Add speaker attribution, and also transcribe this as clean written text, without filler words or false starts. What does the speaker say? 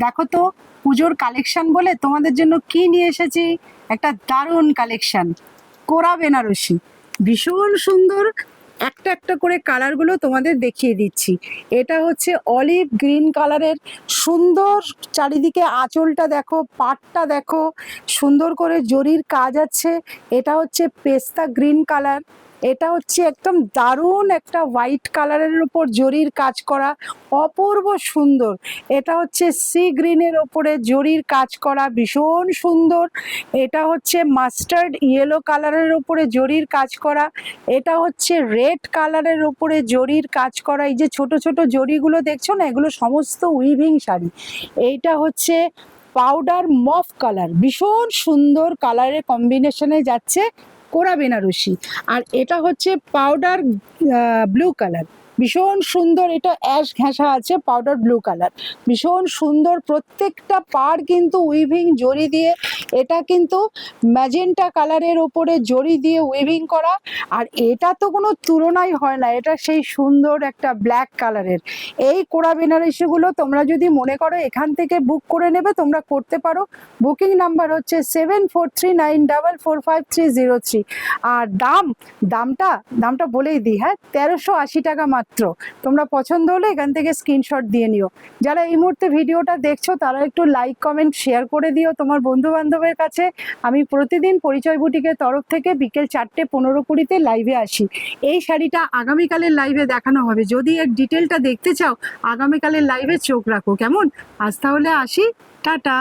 Speaker 1: দেখো তো পুজোর কালেকশন বলে তোমাদের জন্য কি নিয়ে এসেছি। একটা দারুণ কালেকশন, কোরা বেনারসি, ভীষণ সুন্দর। একটা একটা করে কালারগুলো তোমাদের দেখিয়ে দিচ্ছি। এটা হচ্ছে অলিভ গ্রিন কালারের, সুন্দর। চারিদিকে আঁচলটা দেখো, পাটটা দেখো, সুন্দর করে জরির কাজ আছে। এটা হচ্ছে পেস্তা গ্রিন কালার। এটা হচ্ছে একদম দারুণ একটা হোয়াইট কালারের উপর জরির কাজ করা, অপূর্ব সুন্দর। এটা হচ্ছে সি গ্রিনের ওপরে জরির কাজ করা, ভীষণ সুন্দর। এটা হচ্ছে মাস্টার্ড ইয়েলো কালারের ওপরে জরির কাজ করা। এটা হচ্ছে রেড কালারের ওপরে জরির কাজ করা। এই যে ছোট ছোট জরিগুলো দেখছো না, এগুলো সমস্ত উইভিং শাড়ি। এইটা হচ্ছে পাউডার মফ কালার, ভীষণ সুন্দর কালারের কম্বিনেশনে যাচ্ছে কোরা বেনারসি। আর এটা হচ্ছে পাউডার ব্লু কালার, ভীষণ সুন্দর। এটা অ্যাশ ঘেঁষা আছে, পাউডার ব্লু কালার, ভীষণ সুন্দর। প্রত্যেকটা পাড় কিন্তু উইভিং জরি দিয়ে। এটা কিন্তু ম্যাজেন্টা কালারের ওপরে জরি দিয়ে উইভিং করা। আর এটা তো কোনো তুলনাই হয় না, এটা সেই সুন্দর একটা ব্ল্যাক কালারের। এই কোরা বেনারসিগুলো তোমরা যদি মনে করো এখান থেকে বুক করে নেবে, তোমরা করতে পারো। বুকিং নাম্বার হচ্ছে 7439445303। আর দামটা বলেই দিই, হ্যাঁ, 1380 টাকা মাত্র। তোমরা পছন্দ হলে এখান থেকে স্ক্রিনশট দিয়ে নিও। যারা এই মুহূর্তে ভিডিওটা দেখছো তারা একটু লাইক কমেন্ট শেয়ার করে দিও তোমার বন্ধু বান্ধবের কাছে। আমি প্রতিদিন পরিচয় বুটিকের তরফ থেকে বিকেল 4:15-20 লাইভে আসি। এই শাড়িটা আগামীকালের লাইভে দেখানো হবে। যদি এর ডিটেলটা দেখতে চাও, আগামীকালের লাইভে চোখ রাখো, কেমন? আজ তাহলে আসি, টাটা।